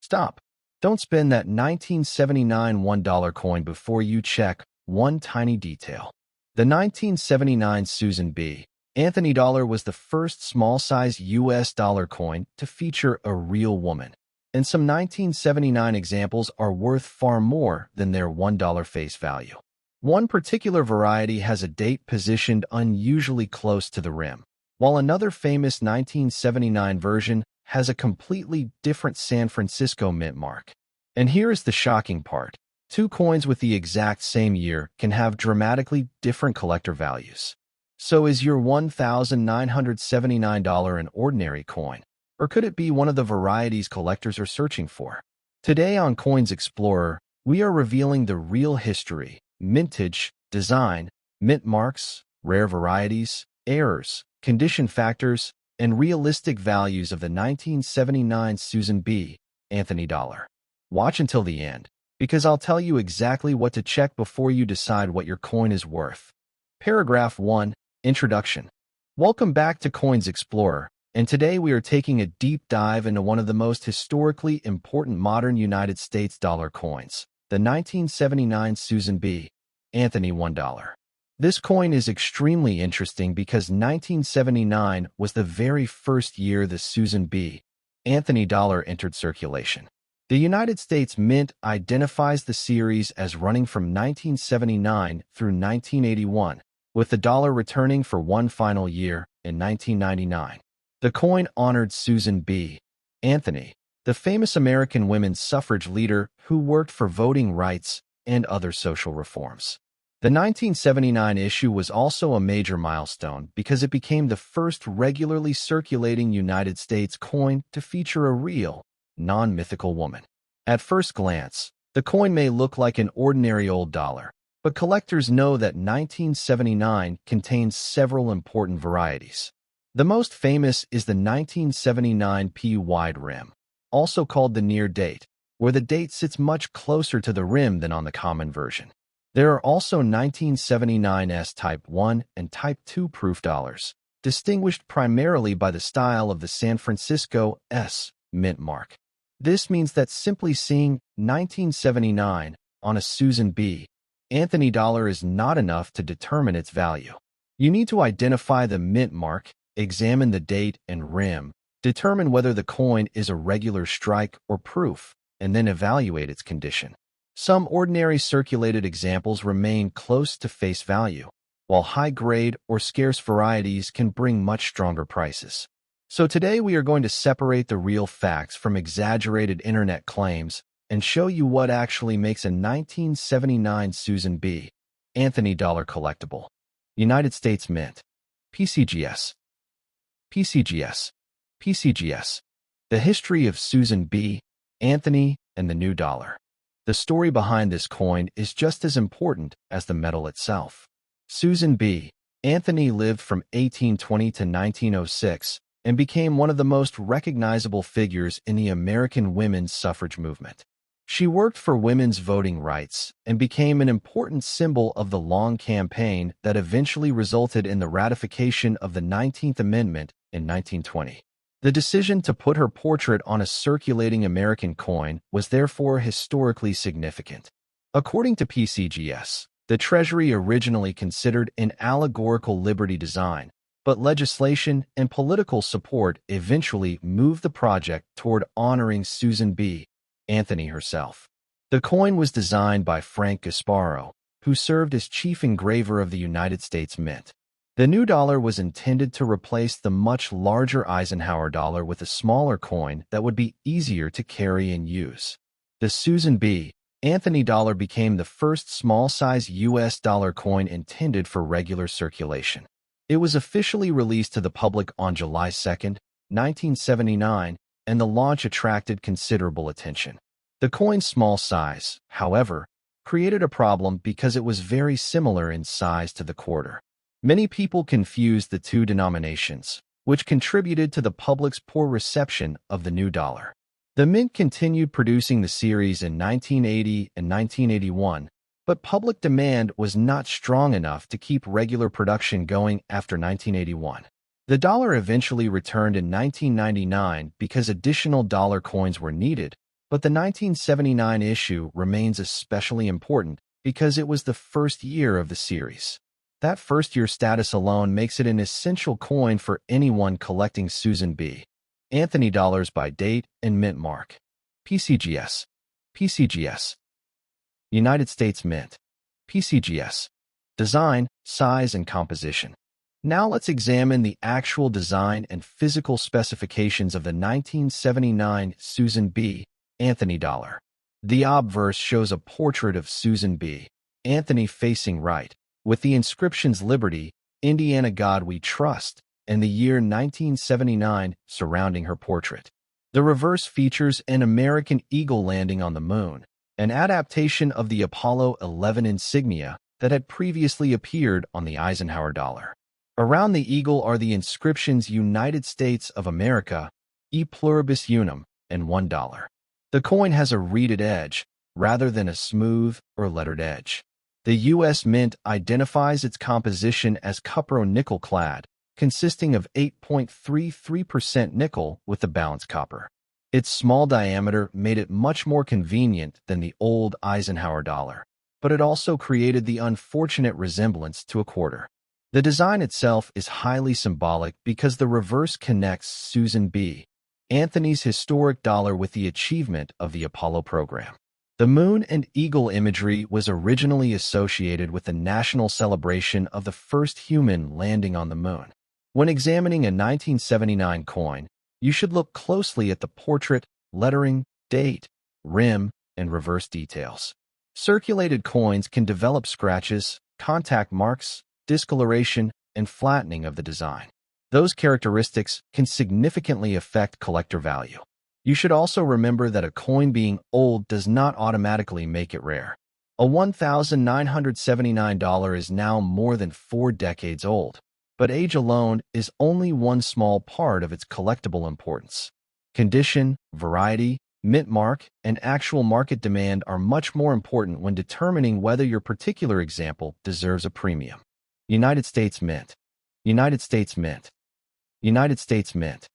Stop. Don't spend that 1979 $1 coin before you check one tiny detail. The 1979 Susan B. Anthony dollar was the first small-size U.S. dollar coin to feature a real woman, and some 1979 examples are worth far more than their $1 face value. One particular variety has a date positioned unusually close to the rim, while another famous 1979 version has a completely different San Francisco mint mark. And here is the shocking part. Two coins with the exact same year can have dramatically different collector values. So is your $1,979 an ordinary coin, or could it be one of the varieties collectors are searching for? Today on Coins Explorer, we are revealing the real history, mintage, design, mint marks, rare varieties, errors, condition factors, and realistic values of the 1979 Susan B. Anthony dollar. Watch until the end, because I'll tell you exactly what to check before you decide what your coin is worth. Paragraph 1. Introduction. Welcome back to Coins Explorer, and today we are taking a deep dive into one of the most historically important modern United States dollar coins, the 1979 Susan B. Anthony $1. This coin is extremely interesting because 1979 was the very first year the Susan B. Anthony dollar entered circulation. The United States Mint identifies the series as running from 1979 through 1981, with the dollar returning for one final year in 1999. The coin honored Susan B. Anthony, the famous American women's suffrage leader who worked for voting rights and other social reforms. The 1979 issue was also a major milestone because it became the first regularly circulating United States coin to feature a real, non-mythical woman. At first glance, the coin may look like an ordinary old dollar, but collectors know that 1979 contains several important varieties. The most famous is the 1979 P wide rim, also called the near date, where the date sits much closer to the rim than on the common version. There are also 1979 S-Type 1 and Type 2 proof dollars, distinguished primarily by the style of the San Francisco S mint mark. This means that simply seeing 1979 on a Susan B. Anthony dollar is not enough to determine its value. You need to identify the mint mark, examine the date and rim, determine whether the coin is a regular strike or proof, and then evaluate its condition. Some ordinary circulated examples remain close to face value, while high-grade or scarce varieties can bring much stronger prices. So today we are going to separate the real facts from exaggerated internet claims and show you what actually makes a 1979 Susan B. Anthony dollar collectible. United States Mint. PCGS. PCGS. PCGS. The history of Susan B. Anthony and the new dollar. The story behind this coin is just as important as the metal itself. Susan B. Anthony lived from 1820 to 1906 and became one of the most recognizable figures in the American women's suffrage movement. She worked for women's voting rights and became an important symbol of the long campaign that eventually resulted in the ratification of the 19th Amendment in 1920. The decision to put her portrait on a circulating American coin was therefore historically significant. According to PCGS, the Treasury originally considered an allegorical liberty design, but legislation and political support eventually moved the project toward honoring Susan B. Anthony herself. The coin was designed by Frank Gasparo, who served as chief engraver of the United States Mint. The new dollar was intended to replace the much larger Eisenhower dollar with a smaller coin that would be easier to carry and use. The Susan B. Anthony dollar became the first small-size U.S. dollar coin intended for regular circulation. It was officially released to the public on July 2, 1979, and the launch attracted considerable attention. The coin's small size, however, created a problem because it was very similar in size to the quarter. Many people confused the two denominations, which contributed to the public's poor reception of the new dollar. The Mint continued producing the series in 1980 and 1981, but public demand was not strong enough to keep regular production going after 1981. The dollar eventually returned in 1999 because additional dollar coins were needed, But the 1979 issue remains especially important because it was the first year of the series. That first-year status alone makes it an essential coin for anyone collecting Susan B. Anthony dollars by date and mint mark. PCGS. PCGS. United States Mint. PCGS. Design, size, and composition. Now let's examine the actual design and physical specifications of the 1979 Susan B. Anthony dollar. The obverse shows a portrait of Susan B. Anthony facing right, with the inscriptions Liberty, Indiana God We Trust, and the year 1979 surrounding her portrait. The reverse features an American eagle landing on the moon, an adaptation of the Apollo 11 insignia that had previously appeared on the Eisenhower dollar. Around the eagle are the inscriptions United States of America, E Pluribus Unum, and $1. The coin has a reeded edge, rather than a smooth or lettered edge. The U.S. Mint identifies its composition as cupro-nickel clad, consisting of 8.33% nickel with the balance copper. Its small diameter made it much more convenient than the old Eisenhower dollar, but it also created the unfortunate resemblance to a quarter. The design itself is highly symbolic because the reverse connects Susan B. Anthony's historic dollar with the achievement of the Apollo program. The moon and eagle imagery was originally associated with the national celebration of the first human landing on the moon. When examining a 1979 coin, you should look closely at the portrait, lettering, date, rim, and reverse details. Circulated coins can develop scratches, contact marks, discoloration, and flattening of the design. Those characteristics can significantly affect collector value. You should also remember that a coin being old does not automatically make it rare. A $1,979 is now more than 4 decades old, but age alone is only one small part of its collectible importance. Condition, variety, mint mark, and actual market demand are much more important when determining whether your particular example deserves a premium. United States Mint. United States Mint. United States Mint.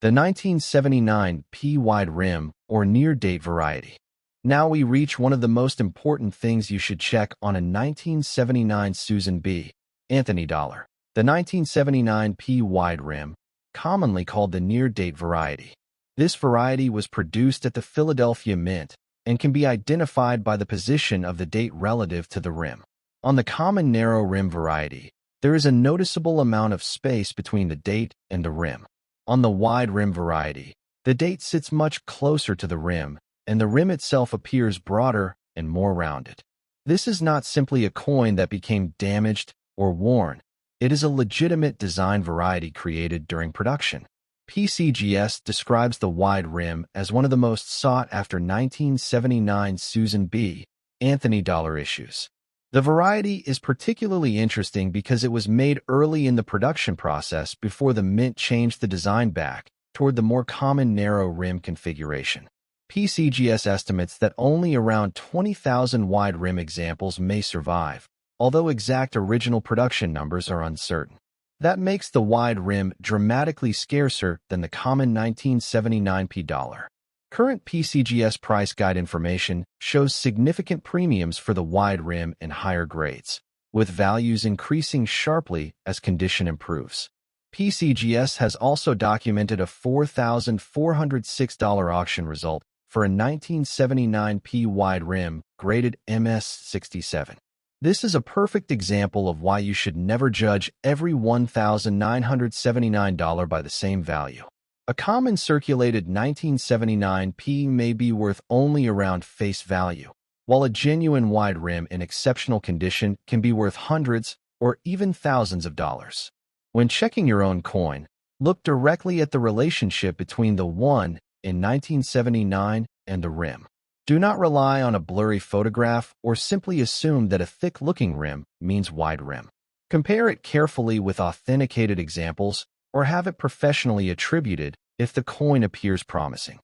The 1979 P-wide rim or near-date variety. Now we reach one of the most important things you should check on a 1979 Susan B. Anthony dollar. The 1979 P-wide rim, commonly called the near-date variety. This variety was produced at the Philadelphia Mint and can be identified by the position of the date relative to the rim. On the common narrow rim variety, there is a noticeable amount of space between the date and the rim. On the wide rim variety, the date sits much closer to the rim, and the rim itself appears broader and more rounded. This is not simply a coin that became damaged or worn. It is a legitimate design variety created during production. PCGS describes the wide rim as one of the most sought-after 1979 Susan B. Anthony dollar issues. The variety is particularly interesting because it was made early in the production process before the Mint changed the design back toward the more common narrow rim configuration. PCGS estimates that only around 20,000 wide rim examples may survive, although exact original production numbers are uncertain. That makes the wide rim dramatically scarcer than the common 1979 P dollar. Current PCGS price guide information shows significant premiums for the wide rim and higher grades, with values increasing sharply as condition improves. PCGS has also documented a $4,406 auction result for a 1979 P wide rim graded MS67. This is a perfect example of why you should never judge every $1,979 by the same value. A common circulated 1979 P may be worth only around face value, while a genuine wide rim in exceptional condition can be worth hundreds or even thousands of dollars. When checking your own coin, look directly at the relationship between the one in 1979 and the rim. Do not rely on a blurry photograph or simply assume that a thick-looking rim means wide rim. Compare it carefully with authenticated examples or have it professionally attributed if the coin appears promising.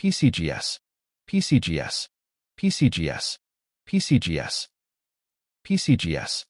PCGS. PCGS. PCGS. PCGS. PCGS.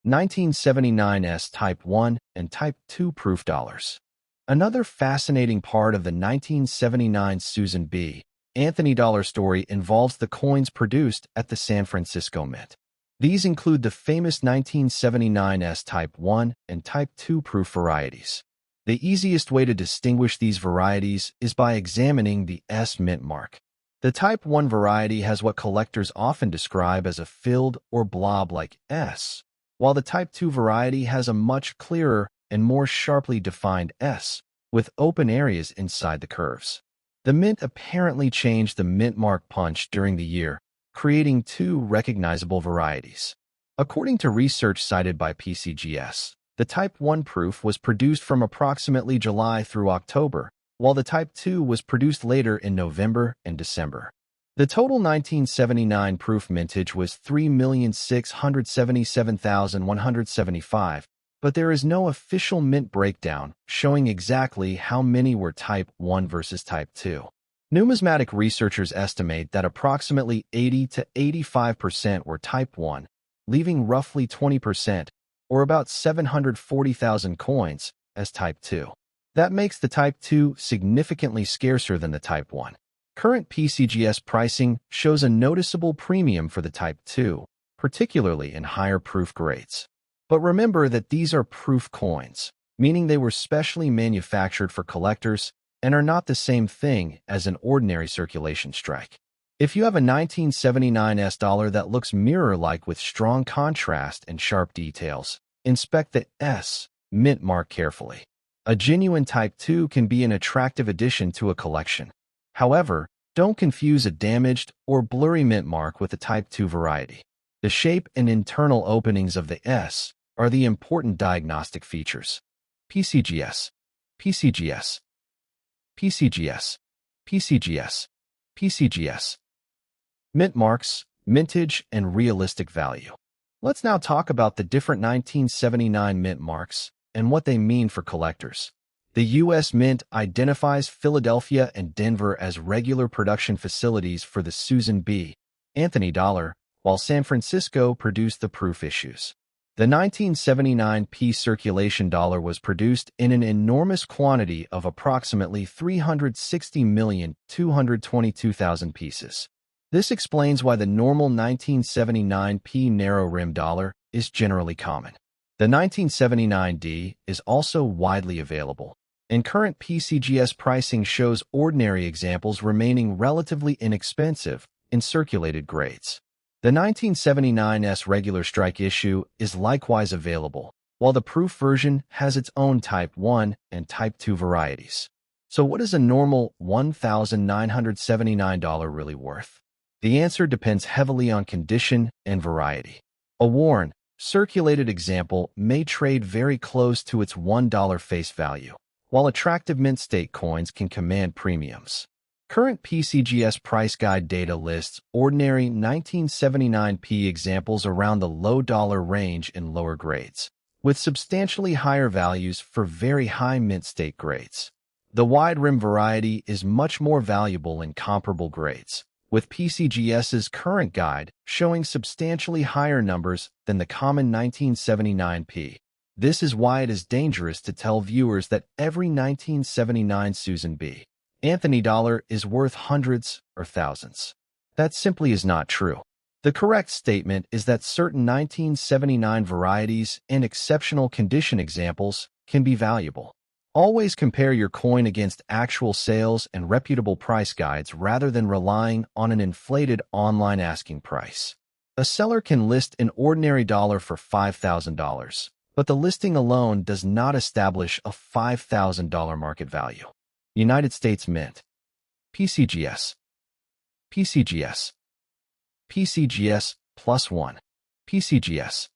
1979's Type 1 and Type 2 proof dollars. Another fascinating part of the 1979 Susan B. Anthony Dollar story involves the coins produced at the San Francisco Mint. These include the famous 1979 S Type 1 and Type 2 proof varieties. The easiest way to distinguish these varieties is by examining the S mint mark. The Type 1 variety has what collectors often describe as a filled or blob-like S, while the Type 2 variety has a much clearer and more sharply defined S, with open areas inside the curves. The Mint apparently changed the mint mark punch during the year, creating two recognizable varieties. According to research cited by PCGS, the Type 1 proof was produced from approximately July through October, while the Type 2 was produced later in November and December. The total 1979 proof mintage was 3,677,175, but there is no official mint breakdown showing exactly how many were Type 1 versus Type 2. Numismatic researchers estimate that approximately 80 to 85% were Type 1, leaving roughly 20%, or about 740,000 coins, as Type 2. That makes the Type 2 significantly scarcer than the Type 1. Current PCGS pricing shows a noticeable premium for the Type 2, particularly in higher proof grades. But remember that these are proof coins, meaning they were specially manufactured for collectors and are not the same thing as an ordinary circulation strike. If you have a 1979 S dollar that looks mirror-like with strong contrast and sharp details, inspect the S mint mark carefully. A genuine Type 2 can be an attractive addition to a collection. However, don't confuse a damaged or blurry mint mark with a Type 2 variety. The shape and internal openings of the S are the important diagnostic features. PCGS, PCGS, PCGS, PCGS, PCGS. Mint marks, mintage, and realistic value. Let's now talk about the different 1979 mint marks and what they mean for collectors. The U.S. Mint identifies Philadelphia and Denver as regular production facilities for the Susan B. Anthony Dollar, while San Francisco produced the proof issues. The 1979 P circulation dollar was produced in an enormous quantity of approximately 360,222,000 pieces. This explains why the normal 1979 P narrow rim dollar is generally common. The 1979 D is also widely available, and current PCGS pricing shows ordinary examples remaining relatively inexpensive in circulated grades. The 1979 S regular strike issue is likewise available, while the proof version has its own Type 1 and Type 2 varieties. So what is a normal $1,979 really worth? The answer depends heavily on condition and variety. A worn, circulated example may trade very close to its $1 face value, while attractive mint state coins can command premiums. Current PCGS price guide data lists ordinary 1979 P examples around the low dollar range in lower grades, with substantially higher values for very high mint state grades. The wide rim variety is much more valuable in comparable grades, with PCGS's current guide showing substantially higher numbers than the common 1979 P. This is why it is dangerous to tell viewers that every 1979 Susan B. Anthony Dollar is worth hundreds or thousands. That simply is not true. The correct statement is that certain 1979 varieties and exceptional condition examples can be valuable. Always compare your coin against actual sales and reputable price guides rather than relying on an inflated online asking price. A seller can list an ordinary dollar for $5,000, but the listing alone does not establish a $5,000 market value. United States Mint. PCGS. PCGS. PCGS +1. PCGS.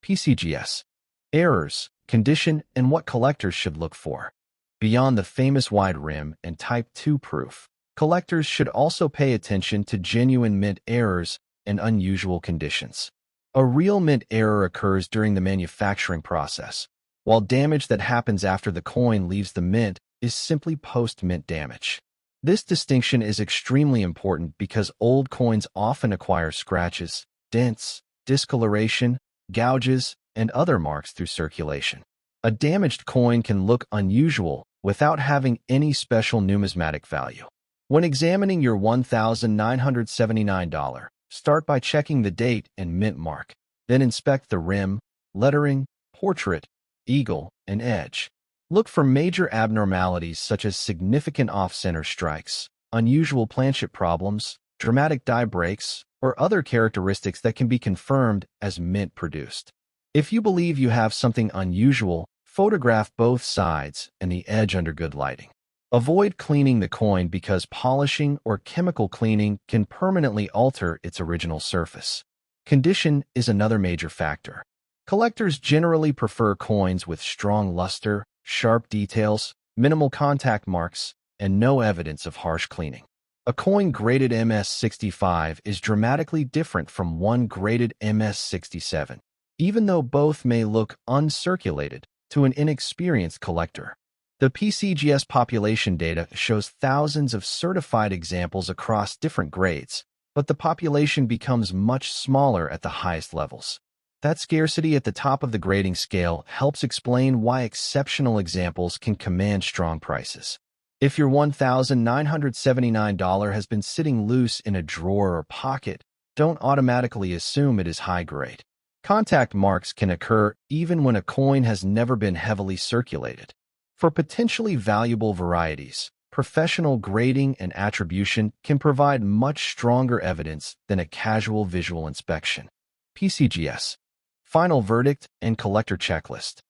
PCGS. Errors, condition, and what collectors should look for. Beyond the famous wide rim and Type 2 proof, collectors should also pay attention to genuine mint errors and unusual conditions. A real mint error occurs during the manufacturing process, while damage that happens after the coin leaves the mint is simply post-mint damage. This distinction is extremely important because old coins often acquire scratches, dents, discoloration, gouges, and other marks through circulation. A damaged coin can look unusual without having any special numismatic value. When examining your $1,979, start by checking the date and mint mark. Then inspect the rim, lettering, portrait, eagle, and edge. Look for major abnormalities such as significant off-center strikes, unusual planchet problems, dramatic die breaks, or other characteristics that can be confirmed as mint-produced. If you believe you have something unusual, photograph both sides and the edge under good lighting. Avoid cleaning the coin because polishing or chemical cleaning can permanently alter its original surface. Condition is another major factor. Collectors generally prefer coins with strong luster, sharp details, minimal contact marks, and no evidence of harsh cleaning. A coin graded MS65 is dramatically different from one graded MS67, even though both may look uncirculated to an inexperienced collector. The PCGS population data shows thousands of certified examples across different grades, but the population becomes much smaller at the highest levels. That scarcity at the top of the grading scale helps explain why exceptional examples can command strong prices. If your $1,979 has been sitting loose in a drawer or pocket, don't automatically assume it is high grade. Contact marks can occur even when a coin has never been heavily circulated. For potentially valuable varieties, professional grading and attribution can provide much stronger evidence than a casual visual inspection. PCGS. Final verdict and collector checklist.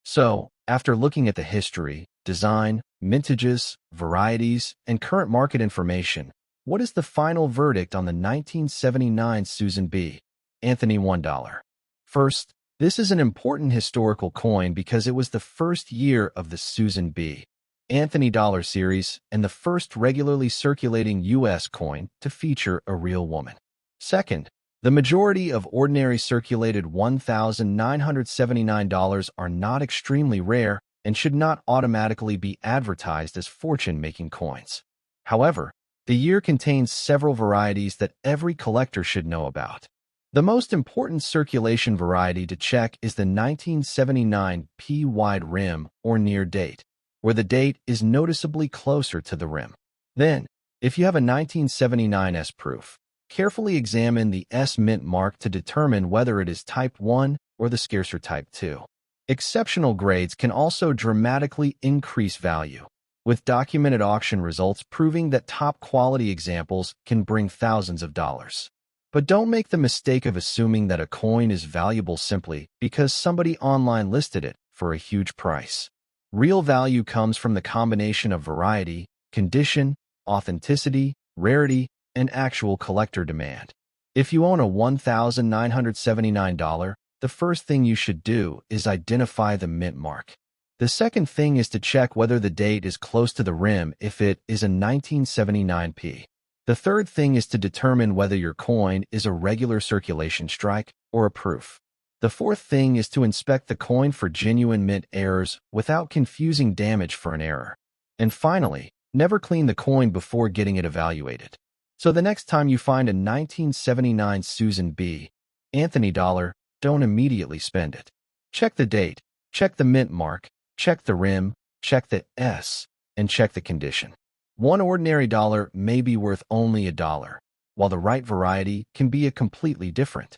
So, after looking at the history, design, mintages, varieties, and current market information, what is the final verdict on the 1979 Susan B. Anthony $1? First, this is an important historical coin because it was the first year of the Susan B. Anthony Dollar series and the first regularly circulating U.S. coin to feature a real woman. Second, the majority of ordinary circulated $1,979 are not extremely rare and should not automatically be advertised as fortune-making coins. However, the year contains several varieties that every collector should know about. The most important circulation variety to check is the 1979 P-wide rim or near date, where the date is noticeably closer to the rim. Then, if you have a 1979 S proof, carefully examine the S mint mark to determine whether it is Type 1 or the scarcer Type 2. Exceptional grades can also dramatically increase value, with documented auction results proving that top-quality examples can bring thousands of dollars. But don't make the mistake of assuming that a coin is valuable simply because somebody online listed it for a huge price. Real value comes from the combination of variety, condition, authenticity, rarity, and actual collector demand. If you own a $1,979, the first thing you should do is identify the mint mark. The second thing is to check whether the date is close to the rim if it is a 1979 P. The third thing is to determine whether your coin is a regular circulation strike or a proof. The fourth thing is to inspect the coin for genuine mint errors without confusing damage for an error. And finally, never clean the coin before getting it evaluated. So the next time you find a 1979 Susan B. Anthony dollar, don't immediately spend it. Check the date, check the mint mark, check the rim, check the S, and check the condition. One ordinary dollar may be worth only $1, while the right variety can be a completely different.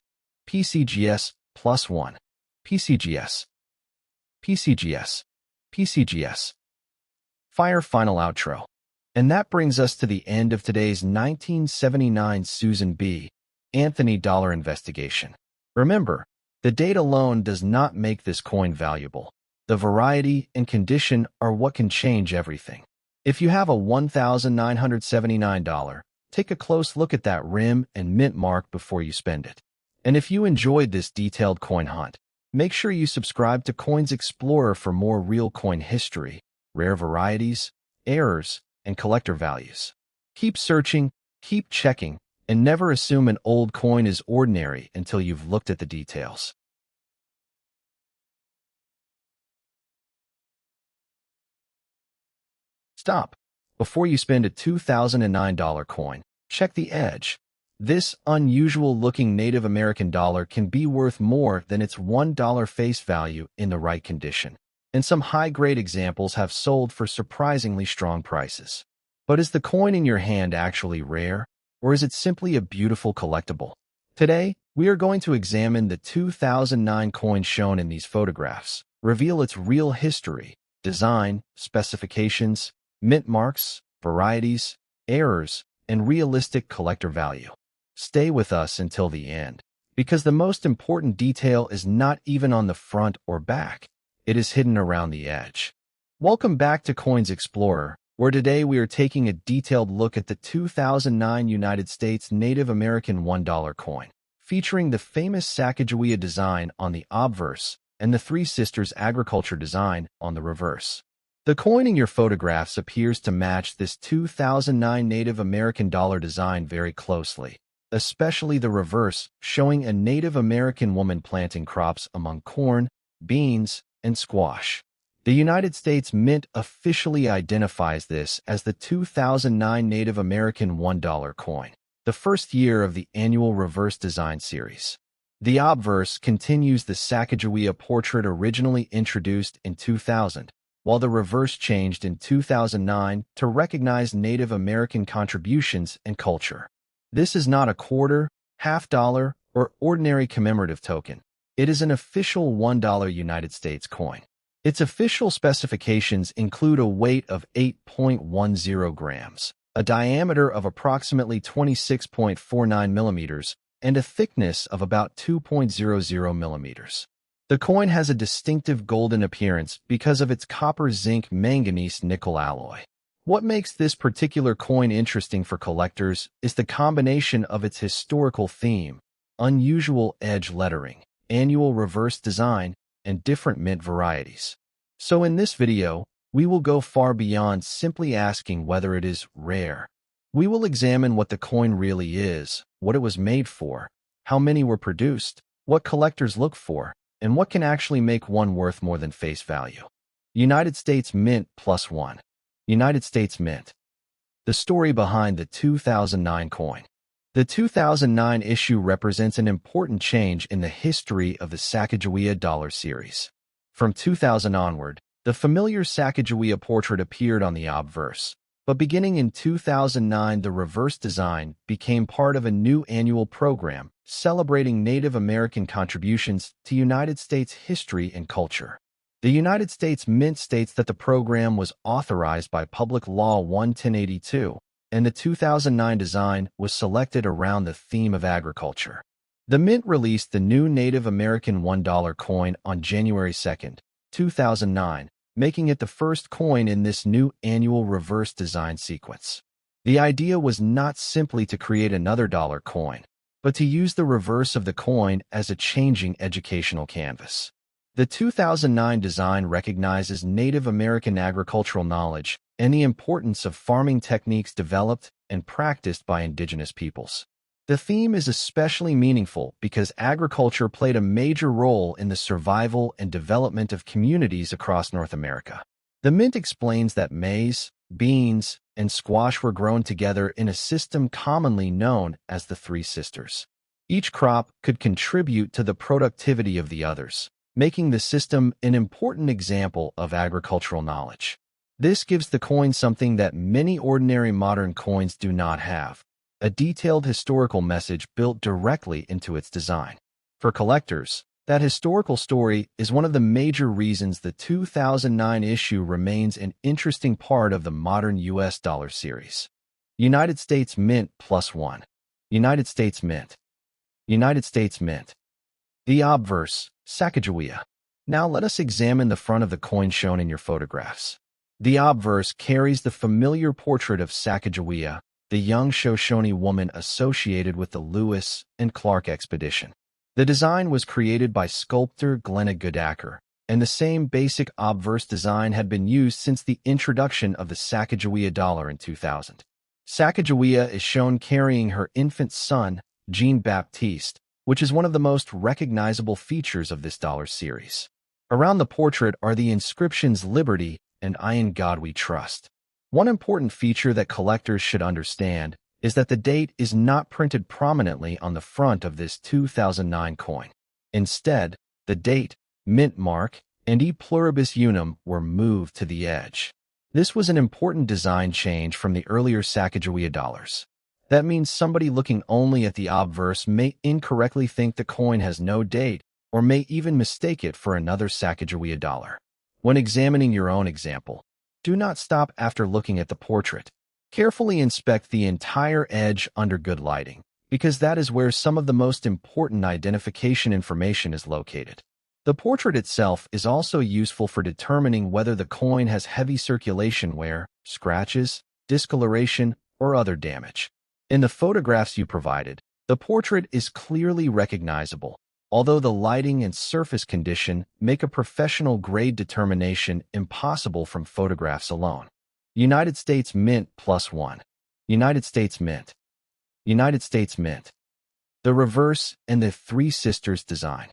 PCGS +1. PCGS. PCGS. PCGS. Fire final outro. And that brings us to the end of today's 1979 Susan B. Anthony dollar investigation. Remember, the date alone does not make this coin valuable. The variety and condition are what can change everything. If you have a $1,979, take a close look at that rim and mint mark before you spend it. And if you enjoyed this detailed coin hunt, make sure you subscribe to Coins Explorer for more real coin history, rare varieties, errors, and collector values. Keep searching, keep checking, and never assume an old coin is ordinary until you've looked at the details. Stop. Before you spend a $2009 coin, check the edge. This unusual-looking Native American dollar can be worth more than its $1 face value in the right condition, and some high-grade examples have sold for surprisingly strong prices. But is the coin in your hand actually rare, or is it simply a beautiful collectible? Today, we are going to examine the 2009 coin shown in these photographs, reveal its real history, design, specifications, mint marks, varieties, errors, and realistic collector value. Stay with us until the end, because the most important detail is not even on the front or back. It is hidden around the edge. Welcome back to Coins Explorer, where today we are taking a detailed look at the 2009 United States Native American $1 coin, featuring the famous Sacagawea design on the obverse and the Three Sisters agriculture design on the reverse. The coin in your photographs appears to match this 2009 Native American dollar design very closely, especially the reverse, showing a Native American woman planting crops among corn, beans, and squash. The United States Mint officially identifies this as the 2009 Native American $1 coin, the first year of the annual reverse design series. The obverse continues the Sacagawea portrait originally introduced in 2000, while the reverse changed in 2009 to recognize Native American contributions and culture. This is not a quarter, half dollar, or ordinary commemorative token. It is an official $1 United States coin. Its official specifications include a weight of 8.10 grams, a diameter of approximately 26.49 millimeters, and a thickness of about 2.00 millimeters. The coin has a distinctive golden appearance because of its copper-zinc-manganese-nickel alloy. What makes this particular coin interesting for collectors is the combination of its historical theme, unusual edge lettering, annual reverse design, and different mint varieties. So in this video, we will go far beyond simply asking whether it is rare. We will examine what the coin really is, what it was made for, how many were produced, what collectors look for, and what can actually make one worth more than face value. United States Mint +1. United States Mint. The story behind the 2009 coin. The 2009 issue represents an important change in the history of the Sacagawea Dollar series. From 2000 onward, the familiar Sacagawea portrait appeared on the obverse, but beginning in 2009, the reverse design became part of a new annual program celebrating Native American contributions to United States history and culture. The United States Mint states that the program was authorized by Public Law 11082, and the 2009 design was selected around the theme of agriculture. The Mint released the new Native American $1 coin on January 2, 2009, making it the first coin in this new annual reverse design sequence. The idea was not simply to create another dollar coin, but to use the reverse of the coin as a changing educational canvas. The 2009 design recognizes Native American agricultural knowledge and the importance of farming techniques developed and practiced by indigenous peoples. The theme is especially meaningful because agriculture played a major role in the survival and development of communities across North America. The Mint explains that maize, beans, and squash were grown together in a system commonly known as the Three Sisters. Each crop could contribute to the productivity of the others, making the system an important example of agricultural knowledge. This gives the coin something that many ordinary modern coins do not have: a detailed historical message built directly into its design. For collectors, that historical story is one of the major reasons the 2009 issue remains an interesting part of the modern U.S. dollar series. United States Mint +1. United States Mint. United States Mint. The obverse, Sacagawea. Now let us examine the front of the coin shown in your photographs. The obverse carries the familiar portrait of Sacagawea, the young Shoshone woman associated with the Lewis and Clark expedition. The design was created by sculptor Glenna Goodacker, and the same basic obverse design had been used since the introduction of the Sacagawea Dollar in 2000. Sacagawea is shown carrying her infant son, Jean-Baptiste, which is one of the most recognizable features of this dollar series. Around the portrait are the inscriptions "Liberty" and "I in God We Trust." One important feature that collectors should understand is that the date is not printed prominently on the front of this 2009 coin. Instead, the date, mint mark, and e pluribus unum were moved to the edge. This was an important design change from the earlier Sacagawea dollars. That means somebody looking only at the obverse may incorrectly think the coin has no date or may even mistake it for another Sacagawea dollar. When examining your own example, do not stop after looking at the portrait. Carefully inspect the entire edge under good lighting, because that is where some of the most important identification information is located. The portrait itself is also useful for determining whether the coin has heavy circulation wear, scratches, discoloration, or other damage. In the photographs you provided, the portrait is clearly recognizable, although the lighting and surface condition make a professional grade determination impossible from photographs alone. United States Mint +1. United States Mint. United States Mint. The reverse and the Three Sisters design.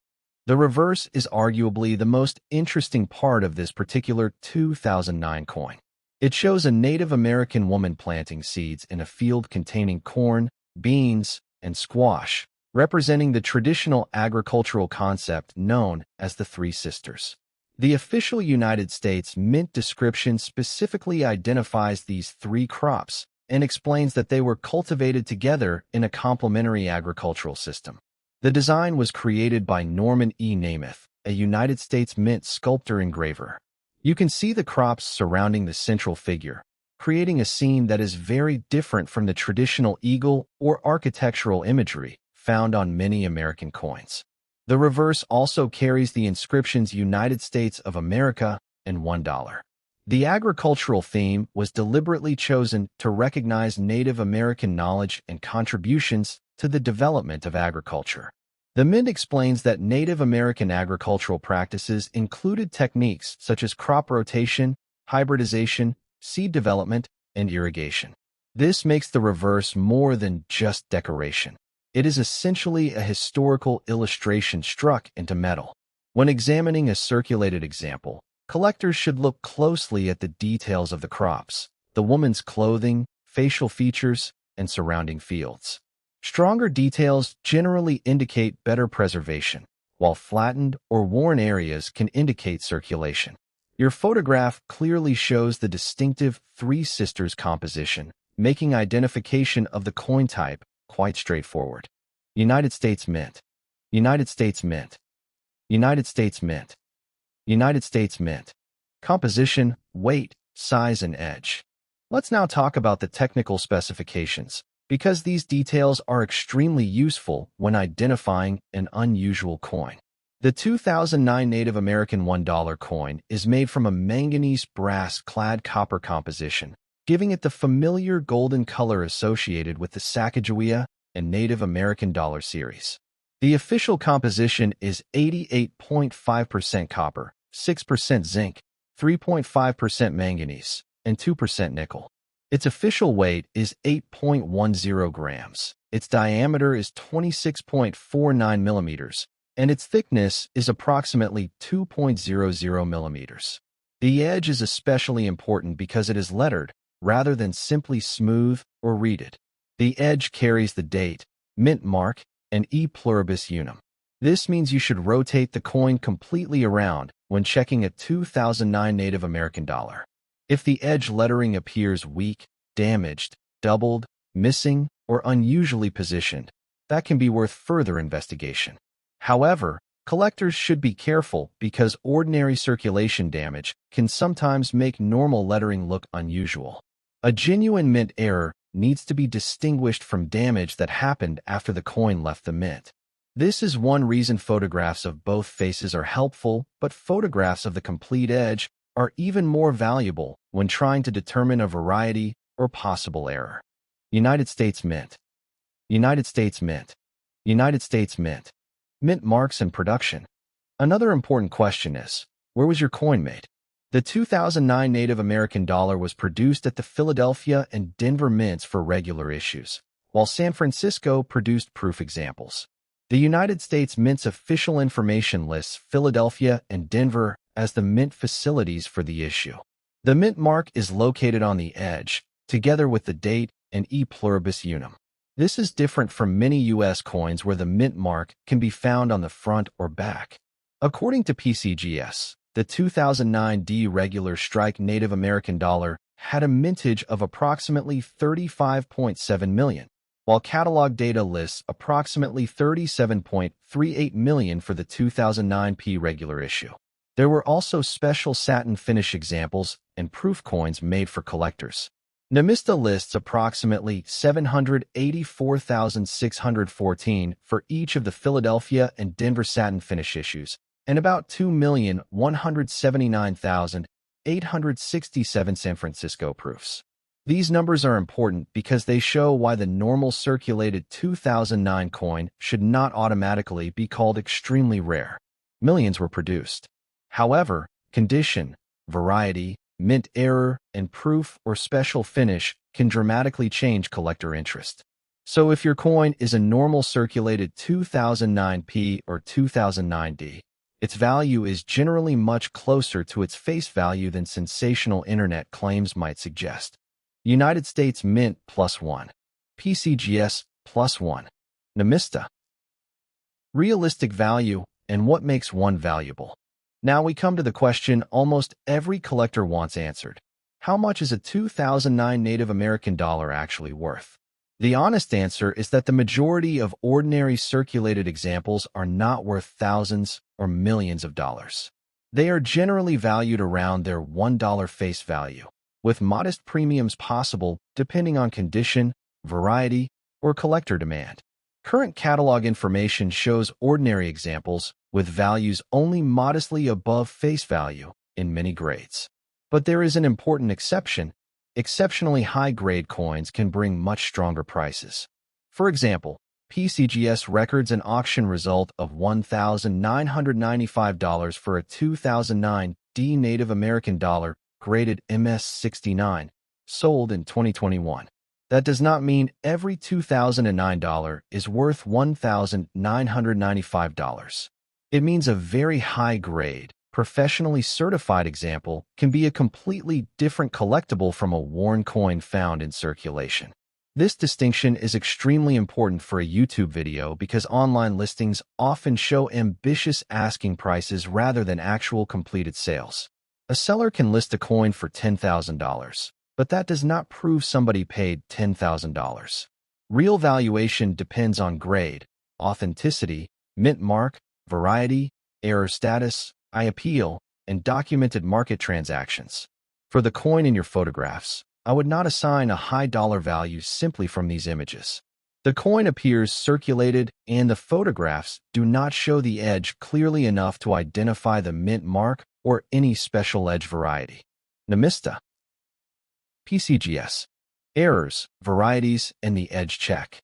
The reverse is arguably the most interesting part of this particular 2009 coin. It shows a Native American woman planting seeds in a field containing corn, beans, and squash, representing the traditional agricultural concept known as the Three Sisters. The official United States Mint description specifically identifies these three crops and explains that they were cultivated together in a complementary agricultural system. The design was created by Norman E. Namath, a United States Mint sculptor-engraver. You can see the crops surrounding the central figure, creating a scene that is very different from the traditional eagle or architectural imagery found on many American coins. The reverse also carries the inscriptions United States of America and $1. The agricultural theme was deliberately chosen to recognize Native American knowledge and contributions to the development of agriculture. The Mint explains that Native American agricultural practices included techniques such as crop rotation, hybridization, seed development, and irrigation. This makes the reverse more than just decoration. It is essentially a historical illustration struck into metal. When examining a circulated example, collectors should look closely at the details of the crops, the woman's clothing, facial features, and surrounding fields. Stronger details generally indicate better preservation, while flattened or worn areas can indicate circulation. Your photograph clearly shows the distinctive Three Sisters composition, making identification of the coin type quite straightforward. United States Mint. United States Mint. United States Mint. United States Mint. Composition, weight, size, and edge. Let's now talk about the technical specifications, because these details are extremely useful when identifying an unusual coin. The 2009 Native American $1 coin is made from a manganese brass-clad copper composition, giving it the familiar golden color associated with the Sacagawea and Native American dollar series. The official composition is 88.5% copper, 6% zinc, 3.5% manganese, and 2% nickel. Its official weight is 8.10 grams. Its diameter is 26.49 millimeters, and its thickness is approximately 2.00 millimeters. The edge is especially important because it is lettered rather than simply smooth or reeded. The edge carries the date, mint mark, and e pluribus unum. This means you should rotate the coin completely around when checking a 2009 Native American dollar. If the edge lettering appears weak, damaged, doubled, missing, or unusually positioned, that can be worth further investigation. However, collectors should be careful because ordinary circulation damage can sometimes make normal lettering look unusual. A genuine mint error needs to be distinguished from damage that happened after the coin left the mint. This is one reason photographs of both faces are helpful, but photographs of the complete edge are even more valuable when trying to determine a variety or possible error. United States Mint. United States Mint. United States Mint. Mint marks and production. Another important question is, where was your coin made? The 2009 Native American dollar was produced at the Philadelphia and Denver mints for regular issues, while San Francisco produced proof examples. The United States Mint's official information lists Philadelphia and Denver as the mint facilities for the issue. The mint mark is located on the edge, together with the date and e pluribus unum. This is different from many U.S. coins where the mint mark can be found on the front or back. According to PCGS, The 2009 regular strike Native American dollar had a mintage of approximately 35.7 million, while catalog data lists approximately 37.38 million for the 2009 regular issue. There were also special satin finish examples and proof coins made for collectors. Namista lists approximately 784,614 for each of the Philadelphia and Denver satin finish issues, and about 2,179,867 San Francisco proofs. These numbers are important because they show why the normal circulated 2009 coin should not automatically be called extremely rare. Millions were produced. However, condition, variety, mint error, and proof or special finish can dramatically change collector interest. So if your coin is a normal circulated 2009 or 2009 its value is generally much closer to its face value than sensational internet claims might suggest. United States Mint +1. PCGS +1. Namista. Realistic value and what makes one valuable. Now we come to the question almost every collector wants answered. How much is a 2009 Native American dollar actually worth? The honest answer is that the majority of ordinary circulated examples are not worth thousands or millions of dollars. They are generally valued around their $1 face value, with modest premiums possible depending on condition, variety, or collector demand. Current catalog information shows ordinary examples with values only modestly above face value in many grades. But there is an important exception. Exceptionally high-grade coins can bring much stronger prices. For example, PCGS records an auction result of $1,995 for a 2009 Native American dollar graded MS69, sold in 2021. That does not mean every 2009 dollar is worth $1,995. It means a very high-grade, professionally certified example can be a completely different collectible from a worn coin found in circulation. This distinction is extremely important for a YouTube video because online listings often show ambitious asking prices rather than actual completed sales. A seller can list a coin for $10,000, but that does not prove somebody paid $10,000. Real valuation depends on grade, authenticity, mint mark, variety, error status, IAPL, and documented market transactions. For the coin in your photographs, I would not assign a high dollar value simply from these images. The coin appears circulated, and the photographs do not show the edge clearly enough to identify the mint mark or any special edge variety. Namista. PCGS. Errors, varieties, and the edge check.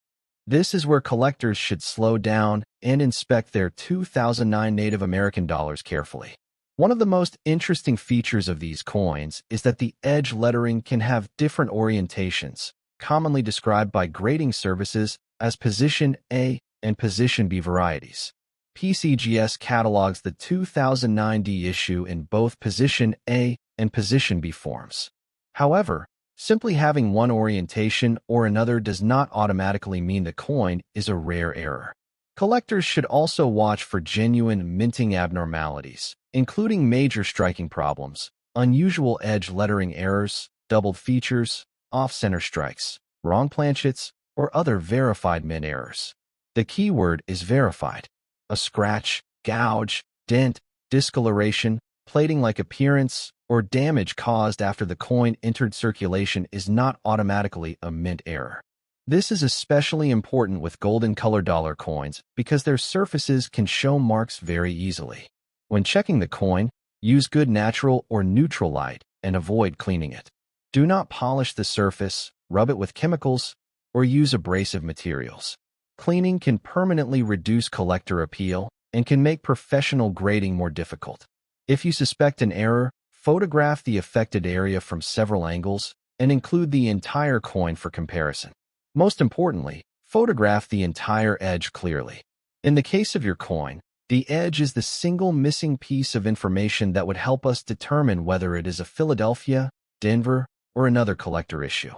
This is where collectors should slow down and inspect their 2009 Native American dollars carefully. One of the most interesting features of these coins is that the edge lettering can have different orientations, commonly described by grading services as Position A and Position B varieties. PCGS catalogs the 2009 issue in both Position A and Position B forms. However, simply having one orientation or another does not automatically mean the coin is a rare error. Collectors should also watch for genuine minting abnormalities, including major striking problems, unusual edge lettering errors, doubled features, off-center strikes, wrong planchets, or other verified mint errors. The keyword is verified. A scratch, gouge, dent, discoloration, plating-like appearance, or damage caused after the coin entered circulation is not automatically a mint error. This is especially important with golden-color dollar coins because their surfaces can show marks very easily. When checking the coin, use good natural or neutral light and avoid cleaning it. Do not polish the surface, rub it with chemicals, or use abrasive materials. Cleaning can permanently reduce collector appeal and can make professional grading more difficult. If you suspect an error, photograph the affected area from several angles and include the entire coin for comparison. Most importantly, photograph the entire edge clearly. In the case of your coin, the edge is the single missing piece of information that would help us determine whether it is a Philadelphia, Denver, or another collector issue.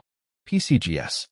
PCGS.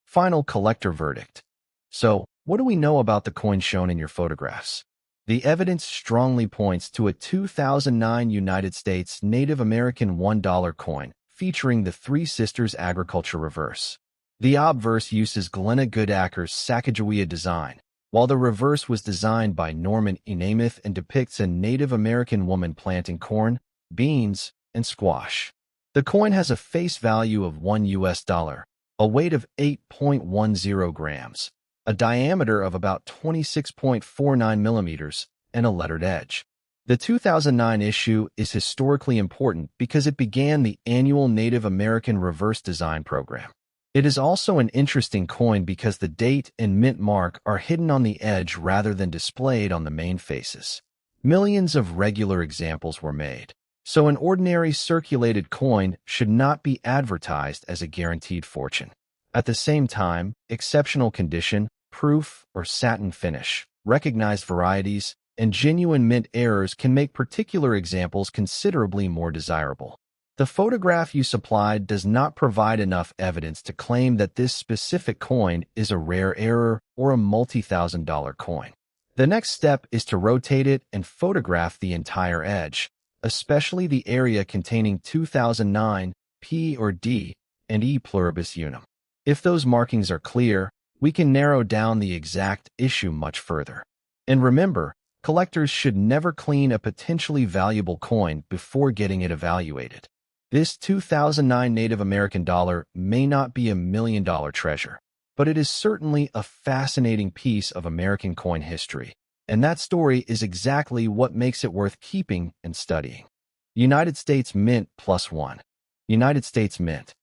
Final collector verdict. So, what do we know about the coin shown in your photographs? The evidence strongly points to a 2009 United States Native American $1 coin featuring the Three Sisters agriculture reverse. The obverse uses Glenna Goodacre's Sacagawea design, while the reverse was designed by Norman E. Namath and depicts a Native American woman planting corn, beans, and squash. The coin has a face value of $1, a weight of 8.10 grams, a diameter of about 26.49 millimeters, and a lettered edge. The 2009 issue is historically important because it began the annual Native American Reverse Design Program. It is also an interesting coin because the date and mint mark are hidden on the edge rather than displayed on the main faces. Millions of regular examples were made, so an ordinary circulated coin should not be advertised as a guaranteed fortune. At the same time, exceptional condition, proof, or satin finish, recognized varieties, and genuine mint errors can make particular examples considerably more desirable. The photograph you supplied does not provide enough evidence to claim that this specific coin is a rare error or a multi-thousand-dollar coin. The next step is to rotate it and photograph the entire edge, especially the area containing 2009, P or D, and E pluribus unum. If those markings are clear, we can narrow down the exact issue much further. And remember, collectors should never clean a potentially valuable coin before getting it evaluated. This 2009 Native American dollar may not be a million-dollar treasure, but it is certainly a fascinating piece of American coin history, and that story is exactly what makes it worth keeping and studying. United States Mint +1. United States Mint.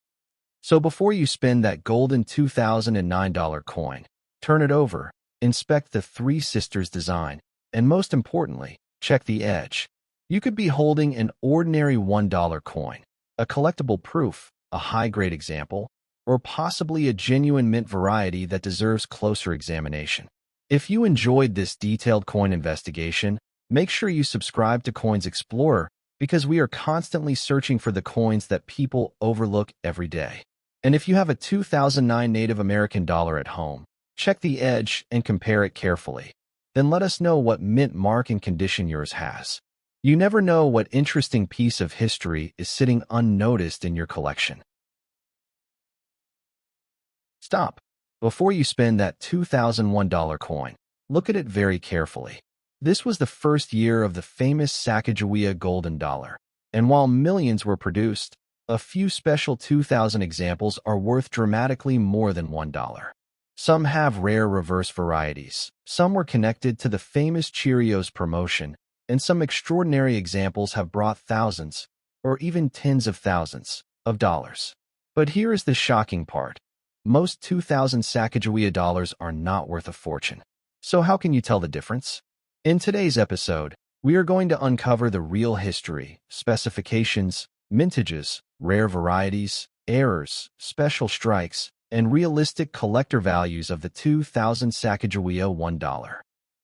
So before you spend that golden $2009 coin, turn it over, inspect the Three Sisters design, and most importantly, check the edge. You could be holding an ordinary $1 coin, a collectible proof, a high-grade example, or possibly a genuine mint variety that deserves closer examination. If you enjoyed this detailed coin investigation, make sure you subscribe to Coins Explorer because we are constantly searching for the coins that people overlook every day. And if you have a 2009 Native American dollar at home, check the edge and compare it carefully. Then let us know what mint mark and condition yours has. You never know what interesting piece of history is sitting unnoticed in your collection. Stop. Before you spend that $2001 coin, look at it very carefully. This was the first year of the famous Sacagawea golden dollar, and while millions were produced, a few special 2000 examples are worth dramatically more than $1. Some have rare reverse varieties, some were connected to the famous Cheerios promotion, and some extraordinary examples have brought thousands, or even tens of thousands, of dollars. But here is the shocking part. Most 2000 Sacagawea dollars are not worth a fortune. So how can you tell the difference? In today's episode, we are going to uncover the real history, specifications, mintages, rare varieties, errors, special strikes, and realistic collector values of the 2000 Sacagawea $1.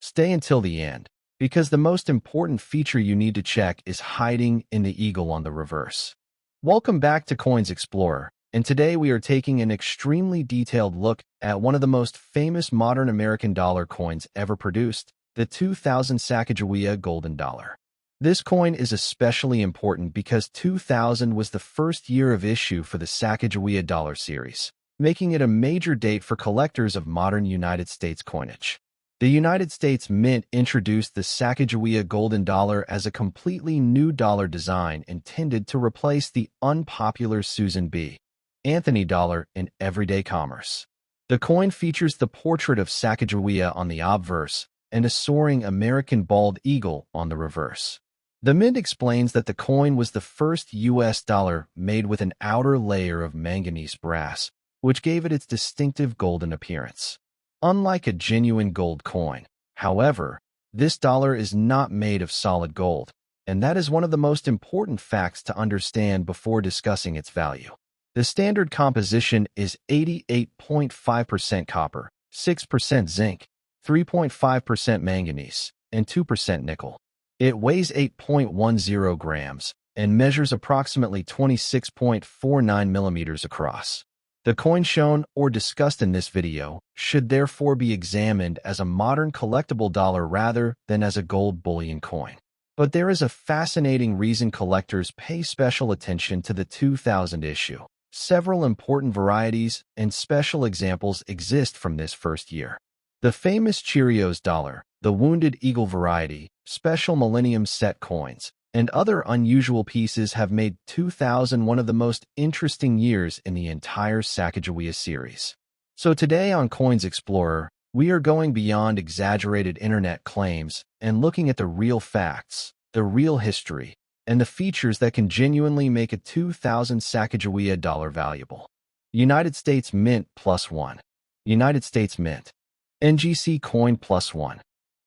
Stay until the end, because the most important feature you need to check is hiding in the eagle on the reverse. Welcome back to Coins Explorer, and today we are taking an extremely detailed look at one of the most famous modern American dollar coins ever produced, the 2000 Sacagawea golden dollar. This coin is especially important because 2000 was the first year of issue for the Sacagawea Dollar series, making it a major date for collectors of modern United States coinage. The United States Mint introduced the Sacagawea golden dollar as a completely new dollar design intended to replace the unpopular Susan B. Anthony dollar in everyday commerce. The coin features the portrait of Sacagawea on the obverse and a soaring American bald eagle on the reverse. The Mint explains that the coin was the first U.S. dollar made with an outer layer of manganese brass, which gave it its distinctive golden appearance. Unlike a genuine gold coin, however, this dollar is not made of solid gold, and that is one of the most important facts to understand before discussing its value. The standard composition is 88.5% copper, 6% zinc, 3.5% manganese, and 2% nickel. It weighs 8.10 grams and measures approximately 26.49 millimeters across. The coin shown or discussed in this video should therefore be examined as a modern collectible dollar rather than as a gold bullion coin. But there is a fascinating reason collectors pay special attention to the 2000 issue. Several important varieties and special examples exist from this first year. The famous Cheerios Dollar, the Wounded Eagle variety, special Millennium Set coins, and other unusual pieces have made 2000 one of the most interesting years in the entire Sacagawea series. So today on Coins Explorer, we are going beyond exaggerated internet claims and looking at the real facts, the real history, and the features that can genuinely make a 2000 Sacagawea dollar valuable. United States Mint +1. United States Mint. NGC Coin +1.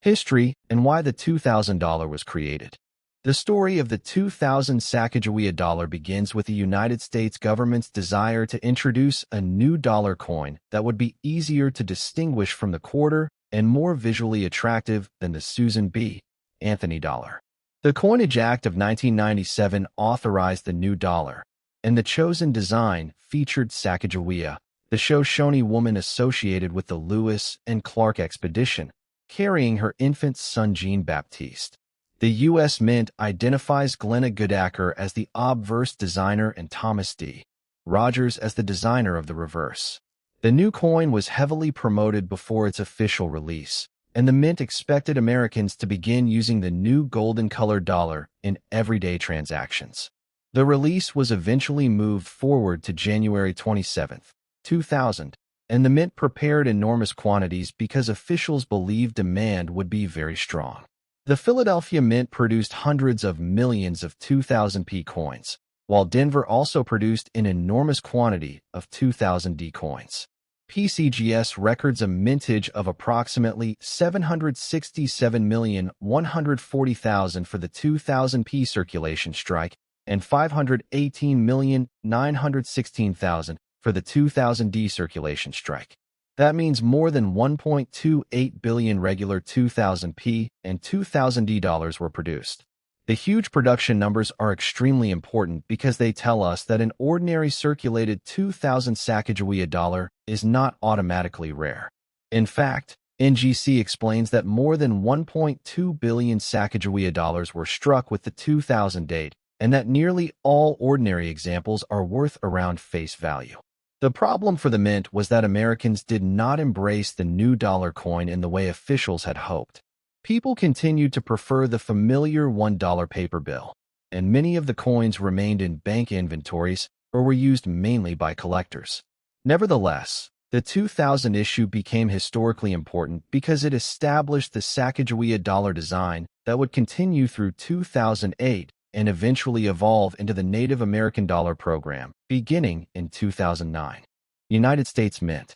History and why the $2000 was created. The story of the 2000 Sacagawea dollar begins with the United States government's desire to introduce a new dollar coin that would be easier to distinguish from the quarter and more visually attractive than the Susan B. Anthony dollar. The Coinage Act of 1997 authorized the new dollar, and the chosen design featured Sacagawea, the Shoshone woman associated with the Lewis and Clark expedition, carrying her infant son Jean-Baptiste. The U.S. Mint identifies Glenna Goodacker as the obverse designer and Thomas D. Rogers as the designer of the reverse. The new coin was heavily promoted before its official release, and the Mint expected Americans to begin using the new golden-colored dollar in everyday transactions. The release was eventually moved forward to January 27, 2000, and the Mint prepared enormous quantities because officials believed demand would be very strong. The Philadelphia Mint produced hundreds of millions of 2000p coins, while Denver also produced an enormous quantity of 2000D coins. PCGS records a mintage of approximately 767,140,000 for the 2000p circulation strike and 518,916,000 for the 2000D circulation strike. That means more than 1.28 billion regular 2000p and 2000D dollars were produced. The huge production numbers are extremely important because they tell us that an ordinary circulated 2000 Sacagawea dollar is not automatically rare. In fact, NGC explains that more than 1.2 billion Sacagawea dollars were struck with the 2000 date, and that nearly all ordinary examples are worth around face value. The problem for the Mint was that Americans did not embrace the new dollar coin in the way officials had hoped. People continued to prefer the familiar $1 paper bill, and many of the coins remained in bank inventories or were used mainly by collectors. Nevertheless, the 2000 issue became historically important because it established the Sacagawea dollar design that would continue through 2008 and eventually evolve into the Native American dollar program, beginning in 2009. United States Mint.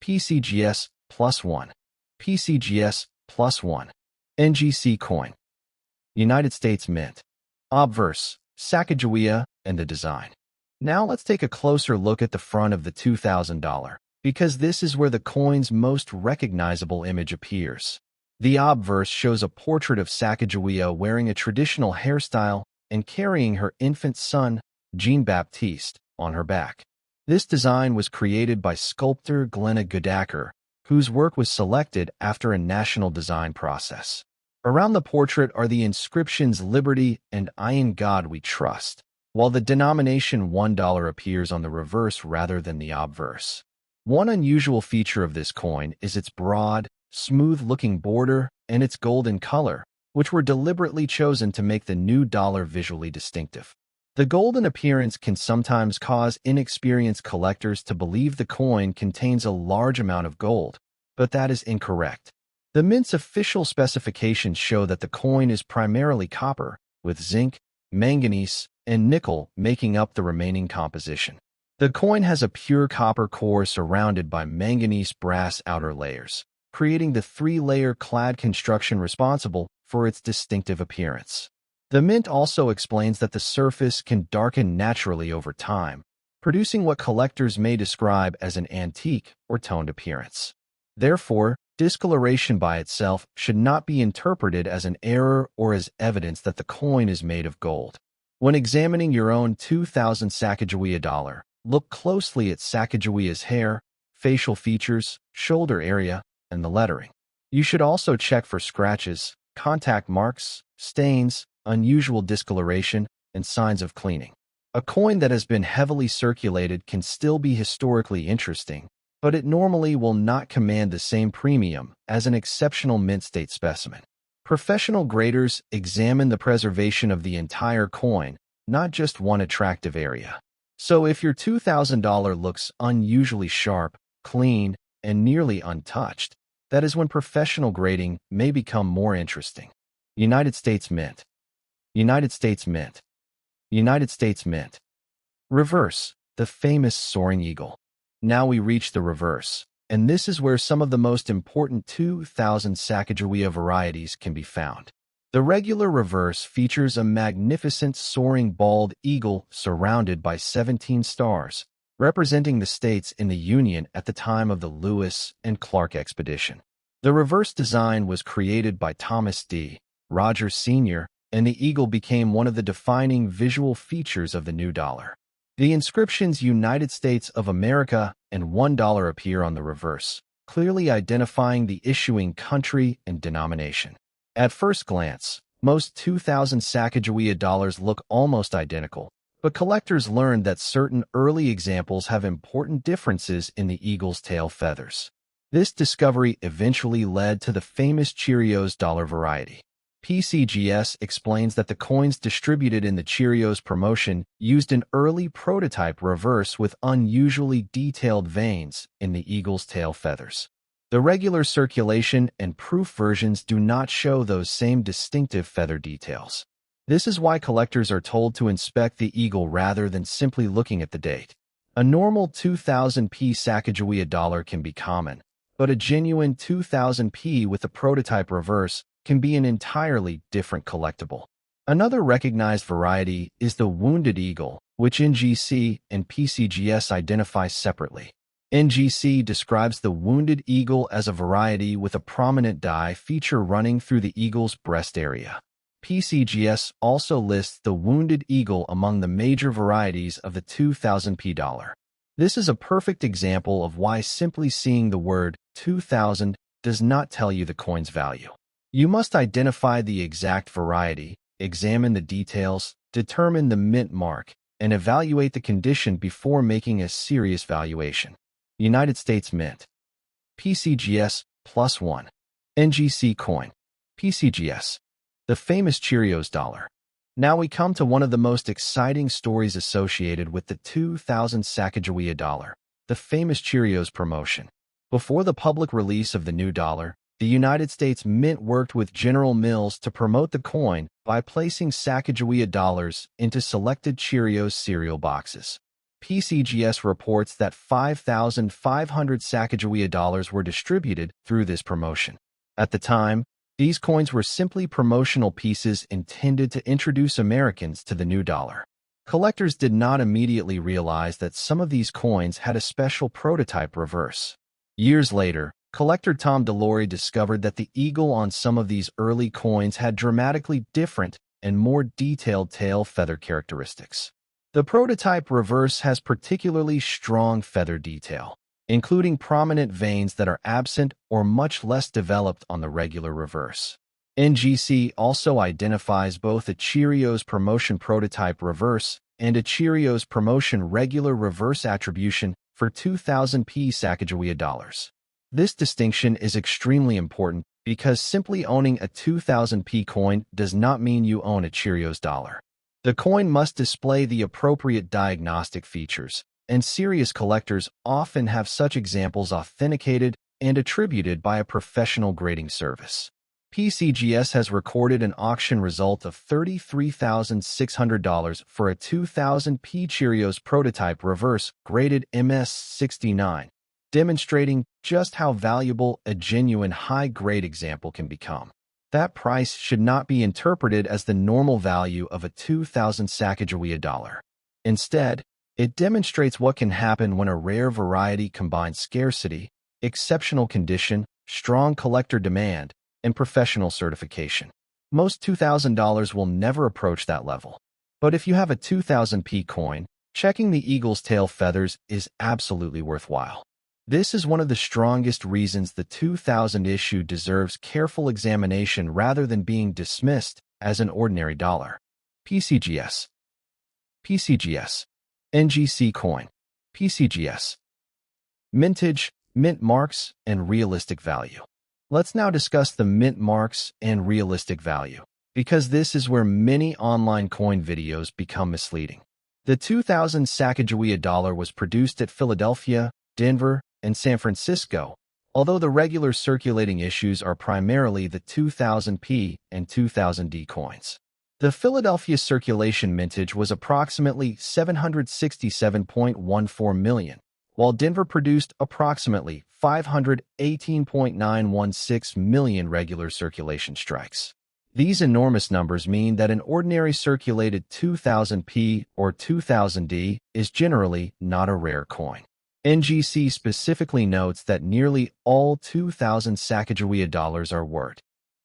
PCGS +1. PCGS +1. NGC Coin. United States Mint. Obverse, Sacagawea, and the design. Now let's take a closer look at the front of the $2000, because this is where the coin's most recognizable image appears. The obverse shows a portrait of Sacagawea wearing a traditional hairstyle and carrying her infant son, Jean-Baptiste, on her back. This design was created by sculptor Glenna Goodacker, whose work was selected after a national design process. Around the portrait are the inscriptions Liberty and I in God We Trust, while the denomination $1 appears on the reverse rather than the obverse. One unusual feature of this coin is its broad, smooth-looking border and its golden color, which were deliberately chosen to make the new dollar visually distinctive. The golden appearance can sometimes cause inexperienced collectors to believe the coin contains a large amount of gold, but that is incorrect. The Mint's official specifications show that the coin is primarily copper, with zinc, manganese, and nickel making up the remaining composition. The coin has a pure copper core surrounded by manganese brass outer layers, creating the three-layer clad construction responsible for its distinctive appearance. The Mint also explains that the surface can darken naturally over time, producing what collectors may describe as an antique or toned appearance. Therefore, discoloration by itself should not be interpreted as an error or as evidence that the coin is made of gold. When examining your own 2000 Sacagawea dollar, Look closely at Sacagawea's hair, facial features, shoulder area, and the lettering. You should also check for scratches, contact marks, stains, unusual discoloration, and signs of cleaning. A coin that has been heavily circulated can still be historically interesting, but it normally will not command the same premium as an exceptional mint state specimen. Professional graders examine the preservation of the entire coin, not just one attractive area. So if your $2,000 looks unusually sharp, clean, and nearly untouched, that is when professional grading may become more interesting. United States Mint. United States Mint. United States Mint. Reverse, the famous soaring eagle. Now we reach the reverse, and this is where some of the most important 2000 Sacagawea varieties can be found. The regular reverse features a magnificent soaring bald eagle surrounded by 17 stars, representing the states in the Union at the time of the Lewis and Clark expedition. The reverse design was created by Thomas D. Rogers Sr., and the eagle became one of the defining visual features of the new dollar. The inscriptions United States of America and $1 appear on the reverse, clearly identifying the issuing country and denomination. At first glance, most 2000 Sacagawea dollars look almost identical, but collectors learned that certain early examples have important differences in the eagle's tail feathers. This discovery eventually led to the famous Cheerios Dollar variety. PCGS explains that the coins distributed in the Cheerios promotion used an early prototype reverse with unusually detailed veins in the eagle's tail feathers. The regular circulation and proof versions do not show those same distinctive feather details. This is why collectors are told to inspect the eagle rather than simply looking at the date. A normal 2000p Sacagawea dollar can be common, but a genuine 2000p with a prototype reverse can be an entirely different collectible. Another recognized variety is the wounded eagle, which NGC and PCGS identify separately. NGC describes the wounded eagle as a variety with a prominent die feature running through the eagle's breast area. PCGS also lists the wounded eagle among the major varieties of the 2000p dollar. This is a perfect example of why simply seeing the word 2000 does not tell you the coin's value. You must identify the exact variety, examine the details, determine the mint mark, and evaluate the condition before making a serious valuation. United States Mint. PCGS +1. NGC coin. PCGS. The famous Cheerios Dollar. Now we come to one of the most exciting stories associated with the 2000 Sacagawea Dollar, the famous Cheerios promotion. Before the public release of the new dollar, the United States Mint worked with General Mills to promote the coin by placing Sacagawea dollars into selected Cheerios cereal boxes. PCGS reports that 5,500 Sacagawea dollars were distributed through this promotion. At the time, these coins were simply promotional pieces intended to introduce Americans to the new dollar. Collectors did not immediately realize that some of these coins had a special prototype reverse. Years later, collector Tom DeLory discovered that the eagle on some of these early coins had dramatically different and more detailed tail feather characteristics. The prototype reverse has particularly strong feather detail, including prominent veins that are absent or much less developed on the regular reverse. NGC also identifies both a Cheerios promotion prototype reverse and a Cheerios promotion regular reverse attribution for 2000p Sacagawea dollars. This distinction is extremely important because simply owning a 2000p coin does not mean you own a Cheerios dollar. The coin must display the appropriate diagnostic features, and serious collectors often have such examples authenticated and attributed by a professional grading service. PCGS has recorded an auction result of $33,600 for a 2000p Cheerios prototype reverse graded MS69, demonstrating just how valuable a genuine high-grade example can become. That price should not be interpreted as the normal value of a 2000 Sacagawea dollar. Instead, it demonstrates what can happen when a rare variety combines scarcity, exceptional condition, strong collector demand, and professional certification. Most $2,000 will never approach that level. But if you have a 2000p coin, checking the eagle's tail feathers is absolutely worthwhile. This is one of the strongest reasons the 2000 issue deserves careful examination rather than being dismissed as an ordinary dollar. PCGS. PCGS. NGC coin. PCGS. Mintage, mint marks, and realistic value. Let's now discuss the mint marks and realistic value, because this is where many online coin videos become misleading. The 2000 Sacagawea Dollar was produced at Philadelphia, Denver, and San Francisco, although the regular circulating issues are primarily the 2000p and 2000d coins. The Philadelphia circulation mintage was approximately 767.14 million, while Denver produced approximately 518.916 million regular circulation strikes. These enormous numbers mean that an ordinary circulated 2000p or 2000d is generally not a rare coin. NGC specifically notes that nearly all 2000 Sacagawea dollars are worth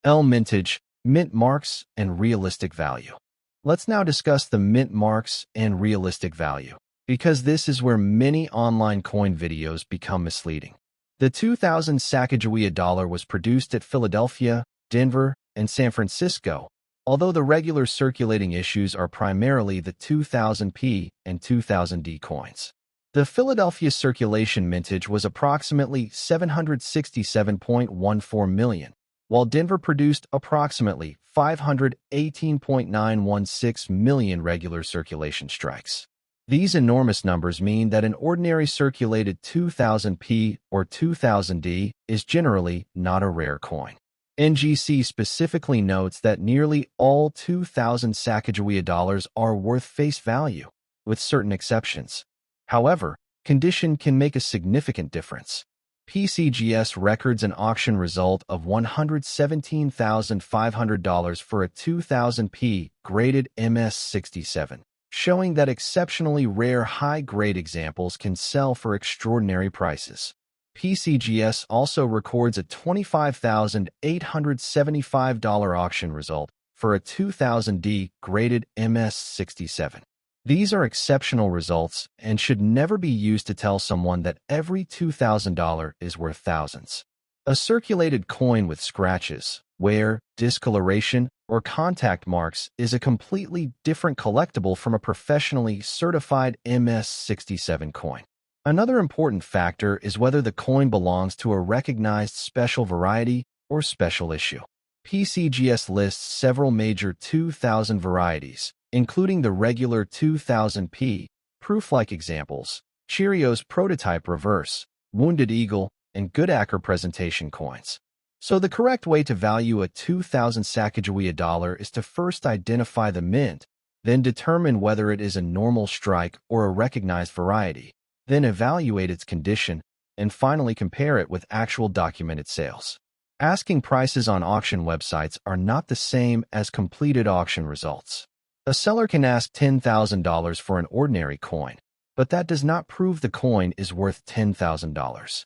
L mintage, mint marks, and realistic value. Let's now discuss the mint marks and realistic value, because this is where many online coin videos become misleading. The 2000 Sacagawea Dollar was produced at Philadelphia, Denver, and San Francisco, although the regular circulating issues are primarily the 2000p and 2000d coins. The Philadelphia circulation mintage was approximately 767.14 million, while Denver produced approximately 518.916 million regular circulation strikes. These enormous numbers mean that an ordinary circulated 2000p or 2000d is generally not a rare coin. NGC specifically notes that nearly all 2000 Sacagawea dollars are worth face value, with certain exceptions. However, condition can make a significant difference. PCGS records an auction result of $117,500 for a 2000p graded MS-67, showing that exceptionally rare high-grade examples can sell for extraordinary prices. PCGS also records a $25,875 auction result for a 2000D graded MS-67. These are exceptional results and should never be used to tell someone that every $2,000 is worth thousands. A circulated coin with scratches, wear, discoloration, or contact marks is a completely different collectible from a professionally certified MS-67 coin. Another important factor is whether the coin belongs to a recognized special variety or special issue. PCGS lists several major 2000 varieties, including the regular 2000p, proof-like examples, Cheerios prototype reverse, Wounded Eagle, and Good Acre presentation coins. So the correct way to value a 2000 Sacagawea dollar is to first identify the mint, then determine whether it is a normal strike or a recognized variety, then evaluate its condition, and finally compare it with actual documented sales. Asking prices on auction websites are not the same as completed auction results. A seller can ask $10,000 for an ordinary coin, but that does not prove the coin is worth $10,000.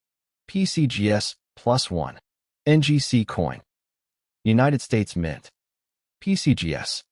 PCGS +1. NGC coin. United States Mint. PCGS.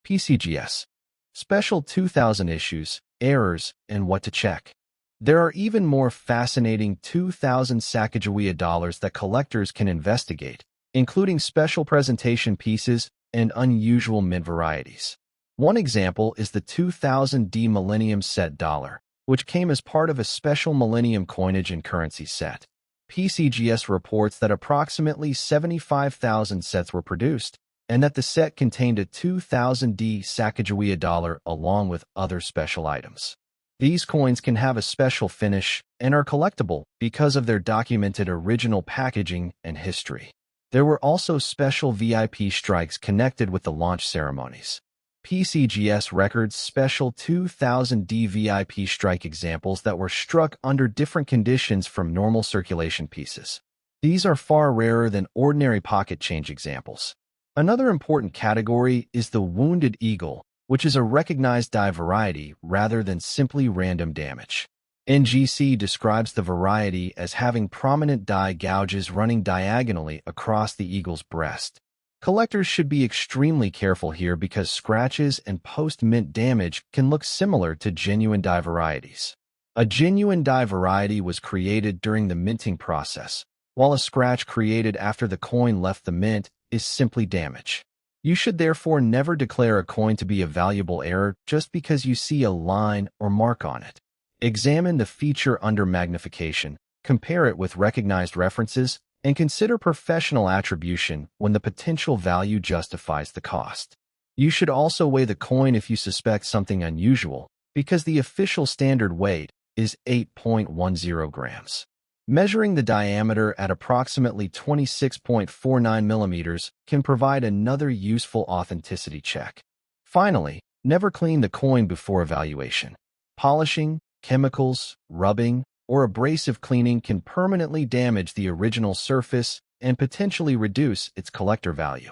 PCGS. Special 2000 issues, errors, and what to check. There are even more fascinating 2000 Sacagawea dollars that collectors can investigate, including special presentation pieces and unusual mint varieties. One example is the 2000D Millennium Set Dollar, which came as part of a special Millennium coinage and currency set. PCGS reports that approximately 75,000 sets were produced, and that the set contained a 2000D Sacagawea Dollar along with other special items. These coins can have a special finish and are collectible because of their documented original packaging and history. There were also special VIP strikes connected with the launch ceremonies. PCGS records special 2000D VIP strike examples that were struck under different conditions from normal circulation pieces. These are far rarer than ordinary pocket change examples. Another important category is the Wounded Eagle, which is a recognized die variety rather than simply random damage. NGC describes the variety as having prominent die gouges running diagonally across the eagle's breast. Collectors should be extremely careful here because scratches and post-mint damage can look similar to genuine die varieties. A genuine die variety was created during the minting process, while a scratch created after the coin left the mint is simply damage. You should therefore never declare a coin to be a valuable error just because you see a line or mark on it. Examine the feature under magnification, compare it with recognized references, and consider professional attribution when the potential value justifies the cost. You should also weigh the coin if you suspect something unusual, because the official standard weight is 8.10 grams. Measuring the diameter at approximately 26.49 millimeters can provide another useful authenticity check. Finally, never clean the coin before evaluation. Polishing, chemicals, rubbing, or abrasive cleaning can permanently damage the original surface and potentially reduce its collector value.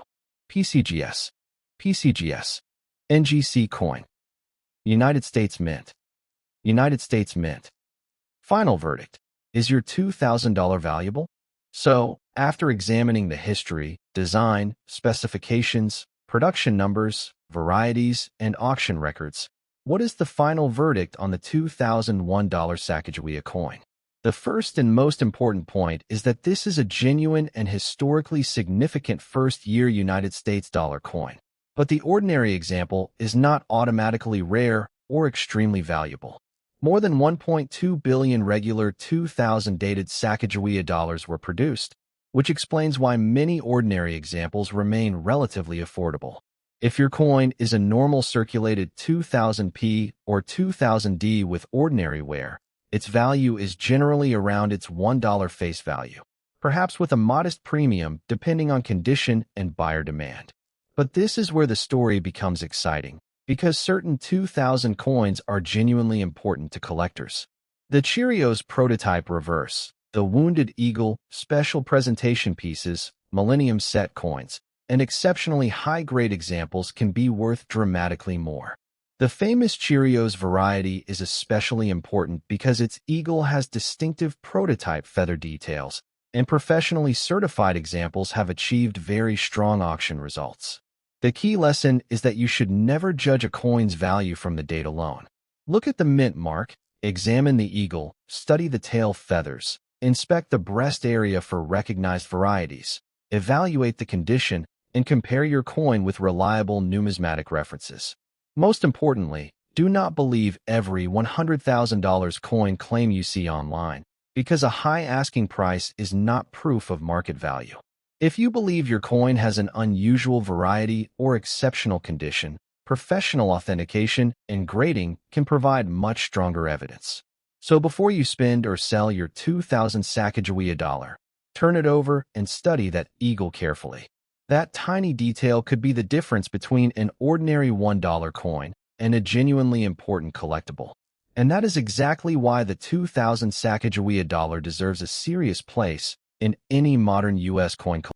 PCGS. PCGS. NGC coin. United States Mint. United States Mint. Final verdict. Is your $2,000 valuable? So, after examining the history, design, specifications, production numbers, varieties, and auction records, what is the final verdict on the $2001 Sacagawea coin? The first and most important point is that this is a genuine and historically significant first-year United States dollar coin. But the ordinary example is not automatically rare or extremely valuable. More than 1.2 billion regular 2000 dated Sacagawea dollars were produced, which explains why many ordinary examples remain relatively affordable. If your coin is a normal circulated 2000p or 2000D with ordinary wear, its value is generally around its $1 face value, perhaps with a modest premium depending on condition and buyer demand. But this is where the story becomes exciting, because certain 2000 coins are genuinely important to collectors. The Cheerios prototype reverse, the Wounded Eagle special presentation pieces, Millennium Set coins, and exceptionally high-grade examples can be worth dramatically more. The famous Cheerios variety is especially important because its eagle has distinctive prototype feather details, and professionally certified examples have achieved very strong auction results. The key lesson is that you should never judge a coin's value from the date alone. Look at the mint mark, examine the eagle, study the tail feathers, inspect the breast area for recognized varieties, evaluate the condition, and compare your coin with reliable numismatic references. Most importantly, do not believe every $100,000 coin claim you see online, because a high asking price is not proof of market value. If you believe your coin has an unusual variety or exceptional condition, professional authentication and grading can provide much stronger evidence. So before you spend or sell your 2000 Sacagawea dollar, turn it over and study that eagle carefully. That tiny detail could be the difference between an ordinary $1 coin and a genuinely important collectible. And that is exactly why the 2000 Sacagawea dollar deserves a serious place in any modern U.S. coin collection.